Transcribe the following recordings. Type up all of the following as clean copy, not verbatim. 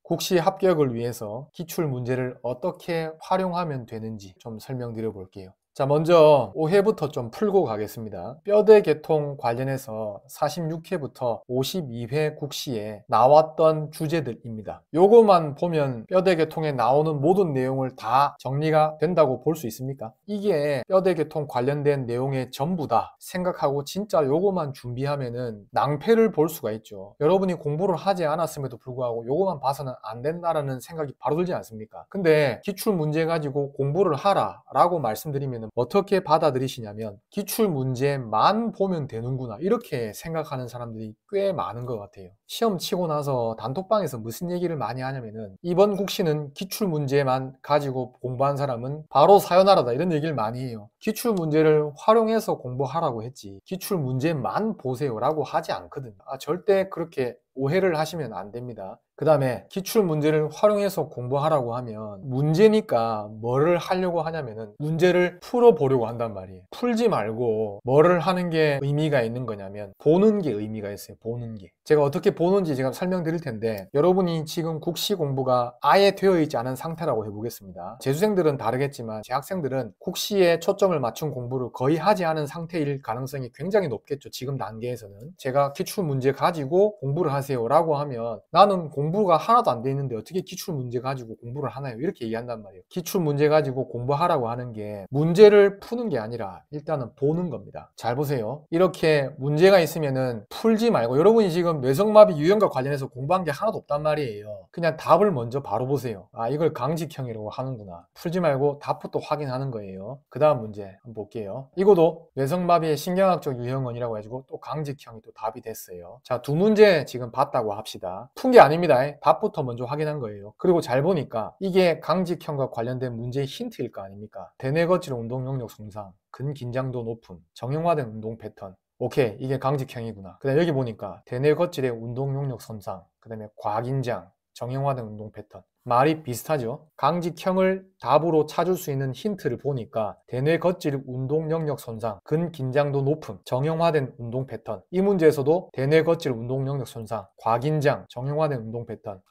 국시 합격을 위해서 기출문제를 어떻게 활용하면 되는지 좀 설명드려 볼게요. 자, 먼저 오해부터 좀 풀고 가겠습니다. 뼈대 계통 관련해서 46회부터 52회 국시에 나왔던 주제들입니다. 요거만 보면 뼈대 계통에 나오는 모든 내용을 다 정리가 된다고 볼 수 있습니까? 이게 뼈대 계통 관련된 내용의 전부다 생각하고 진짜 요거만 준비하면은 낭패를 볼 수가 있죠. 여러분이 공부를 하지 않았음에도 불구하고 요거만 봐서는 안 된다라는 생각이 바로 들지 않습니까? 근데 기출문제 가지고 공부를 하라 라고 말씀드리면 어떻게 받아들이시냐면 기출문제만 보면 되는구나 이렇게 생각하는 사람들이 꽤 많은 것 같아요. 시험 치고 나서 단톡방에서 무슨 얘기를 많이 하냐면은 이번 국시는 기출문제만 가지고 공부한 사람은 바로 사요나라다 이런 얘기를 많이 해요. 기출문제를 활용해서 공부하라고 했지 기출문제만 보세요 라고 하지 않거든요. 절대 그렇게 오해를 하시면 안 됩니다. 그 다음에 기출문제를 활용해서 공부하라고 하면 문제니까 뭐를 하려고 하냐면은 문제를 풀어보려고 한단 말이에요. 풀지 말고 뭐를 하는 게 의미가 있는 거냐면 보는 게 의미가 있어요. 보는 게. 제가 어떻게 보는지 제가 설명드릴 텐데 여러분이 지금 국시 공부가 아예 되어 있지 않은 상태라고 해보겠습니다. 재수생들은 다르겠지만 재학생들은 국시에 초점을 맞춘 공부를 거의 하지 않은 상태일 가능성이 굉장히 높겠죠. 지금 단계에서는. 제가 기출문제 가지고 공부를 하세요 라고 하면 나는 공부가 하나도 안 돼 있는데 어떻게 기출문제 가지고 공부를 하나요? 이렇게 얘기한단 말이에요. 기출문제 가지고 공부하라고 하는 게 문제를 푸는 게 아니라 일단은 보는 겁니다. 잘 보세요. 이렇게 문제가 있으면은 풀지 말고 여러분이 지금 뇌성마비 유형과 관련해서 공부한 게 하나도 없단 말이에요. 그냥 답을 먼저 바로 보세요. 이걸 강직형이라고 하는구나. 풀지 말고 답부터 확인하는 거예요. 그 다음 문제 한번 볼게요. 이것도 뇌성마비의 신경학적 유형원이라고 해가지고 또 강직형이 또 답이 됐어요. 자, 두 문제 지금 봤다고 합시다. 푼 게 아닙니다. 답부터 먼저 확인한 거예요. 그리고 잘 보니까 이게 강직형과 관련된 문제의 힌트일 거 아닙니까? 대뇌거칠 운동 능력 손상, 근긴장도 높음, 정형화된 운동 패턴. 오케이, 이게 강직형이구나. 그 다음에 여기 보니까 대뇌거칠의 운동 능력 손상, 그 다음에 과긴장, 정형화된 운동 패턴. 말이 비슷하죠? 강직형을 답으로 찾을 수 있는 힌트를 보니까 대뇌거칠 운동 능력 손상, 근긴장도 높음, 정형화된 운동 패턴. 이 문제에서도 대뇌거칠 운동 능력 손상, 과긴장, 정형화된 운동 패턴.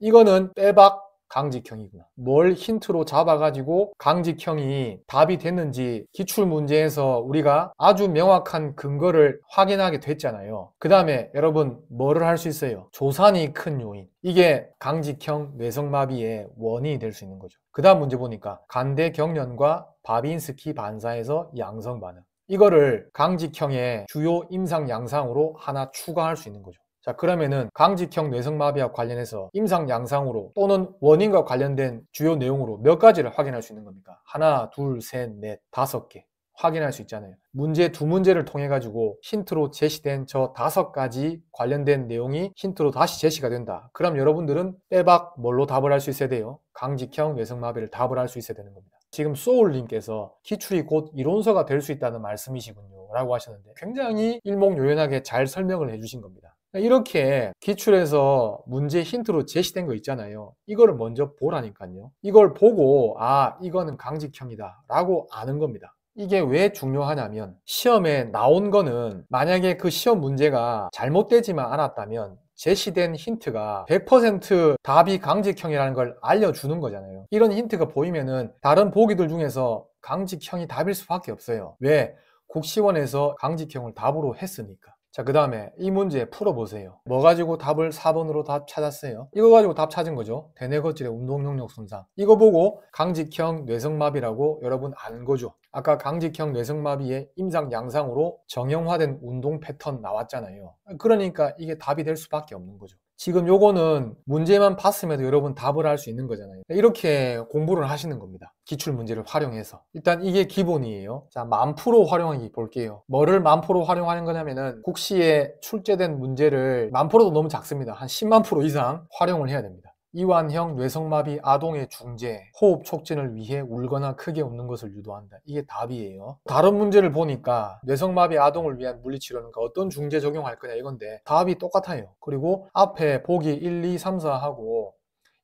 이거는 빼박 강직형이구나. 뭘 힌트로 잡아가지고 강직형이 답이 됐는지 기출문제에서 우리가 아주 명확한 근거를 확인하게 됐잖아요. 그 다음에 여러분 뭐를 할 수 있어요? 조산이 큰 요인. 이게 강직형 뇌성마비의 원인이 될 수 있는 거죠. 그 다음 문제 보니까 간대경련과 바빈스키 반사에서 양성 반응. 이거를 강직형의 주요 임상 양상으로 하나 추가할 수 있는 거죠. 자, 그러면은 강직형 뇌성마비와 관련해서 임상 양상으로 또는 원인과 관련된 주요 내용으로 몇 가지를 확인할 수 있는 겁니까? 하나, 둘, 셋, 넷, 5개 확인할 수 있잖아요. 문제 두 문제를 통해 가지고 힌트로 제시된 저 5가지 관련된 내용이 힌트로 다시 제시가 된다. 그럼 여러분들은 빼박 뭘로 답을 할 수 있어야 돼요? 강직형 뇌성마비를 답을 할 수 있어야 되는 겁니다. 지금 소울님께서 기출이 곧 이론서가 될 수 있다는 말씀이시군요 라고 하셨는데 굉장히 일목요연하게 잘 설명을 해주신 겁니다. 이렇게 기출에서 문제 힌트로 제시된 거 있잖아요. 이거를 먼저 보라니까요. 이걸 보고 이거는 강직형이다 라고 아는 겁니다. 이게 왜 중요하냐면 시험에 나온 거는 만약에 그 시험 문제가 잘못되지만 않았다면 제시된 힌트가 100% 답이 강직형이라는 걸 알려주는 거잖아요. 이런 힌트가 보이면은 다른 보기들 중에서 강직형이 답일 수밖에 없어요. 왜? 국시원에서 강직형을 답으로 했으니까. 자, 그 다음에 이 문제 풀어보세요. 뭐 가지고 답을 4번으로 답 찾았어요? 이거 가지고 답 찾은 거죠. 대뇌거질의 운동 능력 손상. 이거 보고 강직형 뇌성마비라고 여러분 안 거죠. 아까 강직형 뇌성마비의 임상 양상으로 정형화된 운동 패턴 나왔잖아요. 그러니까 이게 답이 될 수밖에 없는 거죠. 지금 요거는 문제만 봤음에도 여러분 답을 할 수 있는 거잖아요. 이렇게 공부를 하시는 겁니다. 기출문제를 활용해서. 일단 이게 기본이에요. 자, 10,000% 활용하기 볼게요. 뭐를 10,000% 활용하는 거냐면은 국시에 출제된 문제를 10,000%도 너무 작습니다. 한 10만 프로 이상 활용을 해야 됩니다. 이완형 뇌성마비 아동의 중재, 호흡 촉진을 위해 울거나 크게 웃는 것을 유도한다. 이게 답이에요. 다른 문제를 보니까 뇌성마비 아동을 위한 물리치료는 어떤 중재 적용할 거냐 이건데 답이 똑같아요. 그리고 앞에 보기 1, 2, 3, 4하고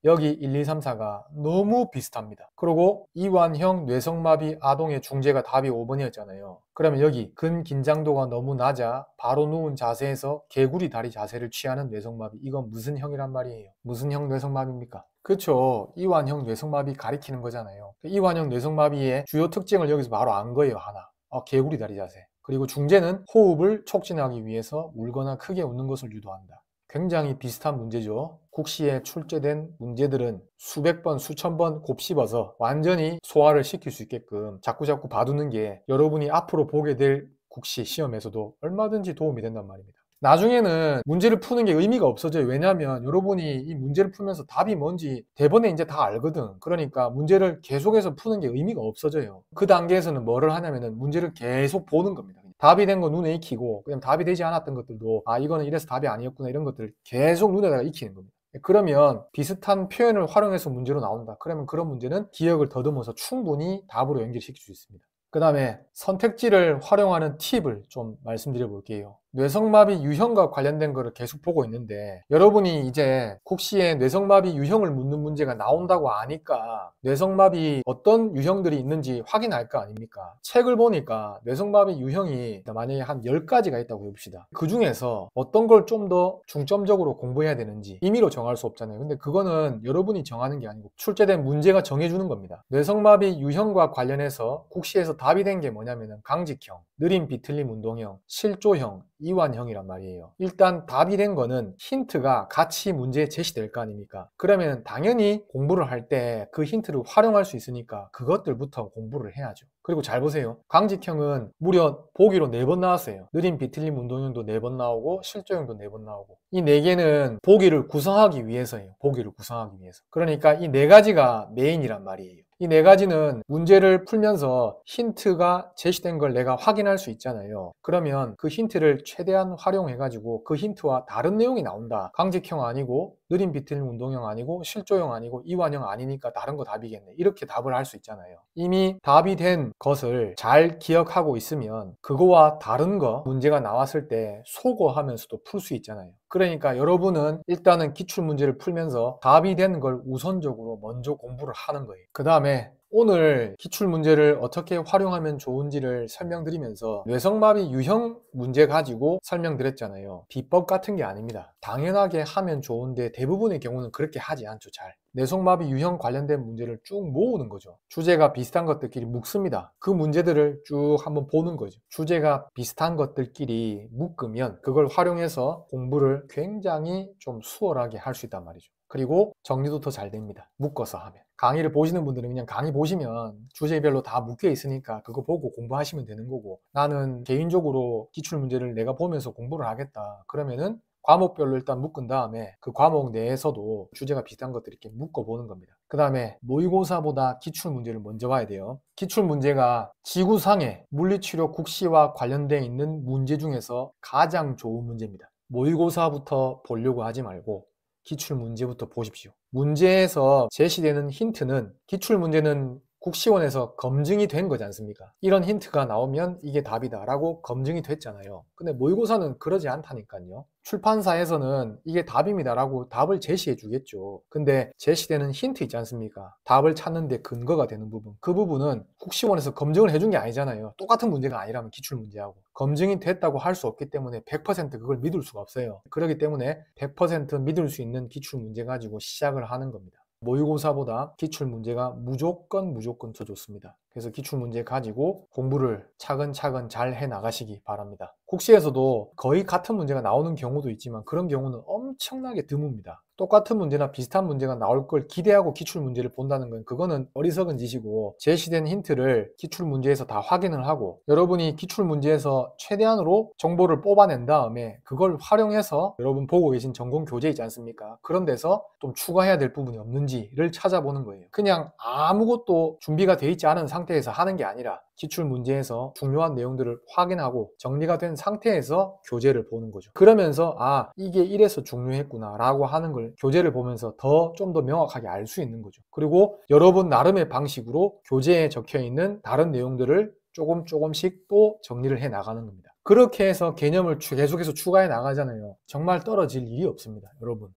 여기 1, 2, 3, 4가 너무 비슷합니다. 그리고 이완형 뇌성마비 아동의 중재가 답이 5번이었잖아요. 그러면 여기 근긴장도가 너무 낮아 바로 누운 자세에서 개구리 다리 자세를 취하는 뇌성마비, 이건 무슨 형이란 말이에요? 무슨 형 뇌성마비입니까? 그렇죠. 이완형 뇌성마비 가리키는 거잖아요. 이완형 뇌성마비의 주요 특징을 여기서 바로 안 거예요. 하나, 개구리 다리 자세. 그리고 중재는 호흡을 촉진하기 위해서 울거나 크게 웃는 것을 유도한다. 굉장히 비슷한 문제죠. 국시에 출제된 문제들은 수백 번, 수천 번 곱씹어서 완전히 소화를 시킬 수 있게끔 자꾸자꾸 봐두는 게 여러분이 앞으로 보게 될 국시 시험에서도 얼마든지 도움이 된단 말입니다. 나중에는 문제를 푸는 게 의미가 없어져요. 왜냐하면 여러분이 이 문제를 풀면서 답이 뭔지 대본에 이제 다 알거든. 그러니까 문제를 계속해서 푸는 게 의미가 없어져요. 그 단계에서는 뭐를 하냐면은 문제를 계속 보는 겁니다. 답이 된 거 눈에 익히고, 그냥 답이 되지 않았던 것들도 이거는 이래서 답이 아니었구나, 이런 것들을 계속 눈에다가 익히는 겁니다. 그러면 비슷한 표현을 활용해서 문제로 나온다. 그러면 그런 문제는 기억을 더듬어서 충분히 답으로 연결시킬 수 있습니다. 그 다음에 선택지를 활용하는 팁을 좀 말씀드려 볼게요. 뇌성마비 유형과 관련된 거를 계속 보고 있는데, 여러분이 이제 국시에 뇌성마비 유형을 묻는 문제가 나온다고 아니까 뇌성마비 어떤 유형들이 있는지 확인할 거 아닙니까? 책을 보니까 뇌성마비 유형이 만약에 한 10가지가 있다고 해봅시다. 그 중에서 어떤 걸 좀 더 중점적으로 공부해야 되는지 임의로 정할 수 없잖아요. 근데 그거는 여러분이 정하는 게 아니고 출제된 문제가 정해주는 겁니다. 뇌성마비 유형과 관련해서 국시에서 답이 된 게 뭐냐면은 강직형, 느림 비틀림 운동형, 실조형, 이완형이란 말이에요. 일단 답이 된 거는 힌트가 같이 문제에 제시될 거 아닙니까? 그러면 당연히 공부를 할 때 그 힌트를 활용할 수 있으니까 그것들부터 공부를 해야죠. 그리고 잘 보세요. 강직형은 무려 보기로 4번 나왔어요. 느림 비틀림 운동형도 4번 나오고 실조형도 4번 나오고, 이 4개는 보기를 구성하기 위해서예요. 보기를 구성하기 위해서. 그러니까 이 4가지가 메인이란 말이에요. 이 4가지는 문제를 풀면서 힌트가 제시된 걸 내가 확인할 수 있잖아요. 그러면 그 힌트를 최대한 활용해가지고 그 힌트와 다른 내용이 나온다. 강직형 아니고, 느림 비틀림 운동형 아니고, 실조형 아니고, 이완형 아니니까 다른 거 답이겠네. 이렇게 답을 할 수 있잖아요. 이미 답이 된 것을 잘 기억하고 있으면 그거와 다른 거 문제가 나왔을 때 소거하면서도 풀 수 있잖아요. 그러니까 여러분은 일단은 기출문제를 풀면서 답이 된 걸 우선적으로 먼저 공부를 하는 거예요. 그 다음에 오늘 기출문제를 어떻게 활용하면 좋은지를 설명드리면서 뇌성마비 유형 문제 가지고 설명드렸잖아요. 비법 같은 게 아닙니다. 당연하게 하면 좋은데 대부분의 경우는 그렇게 하지 않죠. 잘. 뇌성마비 유형 관련된 문제를 쭉 모으는 거죠. 주제가 비슷한 것들끼리 묶습니다. 그 문제들을 쭉 한번 보는 거죠. 주제가 비슷한 것들끼리 묶으면 그걸 활용해서 공부를 굉장히 좀 수월하게 할 수 있단 말이죠. 그리고 정리도 더 잘 됩니다. 묶어서 하면. 강의를 보시는 분들은 그냥 강의 보시면 주제별로 다 묶여 있으니까 그거 보고 공부하시면 되는 거고, 나는 개인적으로 기출문제를 내가 보면서 공부를 하겠다. 그러면은 과목별로 일단 묶은 다음에 그 과목 내에서도 주제가 비슷한 것들 이렇게 묶어보는 겁니다. 그 다음에 모의고사보다 기출문제를 먼저 봐야 돼요. 기출문제가 지구상의 물리치료 국시와 관련되어 있는 문제 중에서 가장 좋은 문제입니다. 모의고사부터 보려고 하지 말고 기출문제부터 보십시오. 문제에서 제시되는 힌트는, 기출문제는 국시원에서 검증이 된 거지 않습니까? 이런 힌트가 나오면 이게 답이다 라고 검증이 됐잖아요. 근데 모의고사는 그러지 않다니까요. 출판사에서는 이게 답입니다 라고 답을 제시해 주겠죠. 근데 제시되는 힌트 있지 않습니까? 답을 찾는 데 근거가 되는 부분, 그 부분은 국시원에서 검증을 해준 게 아니잖아요. 똑같은 문제가 아니라면 기출문제하고 검증이 됐다고 할 수 없기 때문에 100% 그걸 믿을 수가 없어요. 그렇기 때문에 100% 믿을 수 있는 기출문제 가지고 시작을 하는 겁니다. 모의고사보다 기출문제가 무조건 더 좋습니다. 그래서 기출문제 가지고 공부를 차근차근 잘 해나가시기 바랍니다. 국시에서도 거의 같은 문제가 나오는 경우도 있지만 그런 경우는 엄청나게 드뭅니다. 똑같은 문제나 비슷한 문제가 나올 걸 기대하고 기출문제를 본다는 건 그거는 어리석은 짓이고, 제시된 힌트를 기출문제에서 다 확인을 하고 여러분이 기출문제에서 최대한으로 정보를 뽑아낸 다음에 그걸 활용해서 여러분 보고 계신 전공 교재 있지 않습니까? 그런 데서 좀 추가해야 될 부분이 없는지를 찾아보는 거예요. 그냥 아무것도 준비가 돼 있지 않은 상태에서 하는 게 아니라 기출문제에서 중요한 내용들을 확인하고 정리가 된 상태에서 교재를 보는 거죠. 그러면서 이게 이래서 중요했구나 라고 하는 걸 교재를 보면서 좀 더 명확하게 알 수 있는 거죠. 그리고 여러분 나름의 방식으로 교재에 적혀 있는 다른 내용들을 조금씩 또 정리를 해 나가는 겁니다. 그렇게 해서 개념을 계속해서 추가해 나가잖아요. 정말 떨어질 일이 없습니다, 여러분.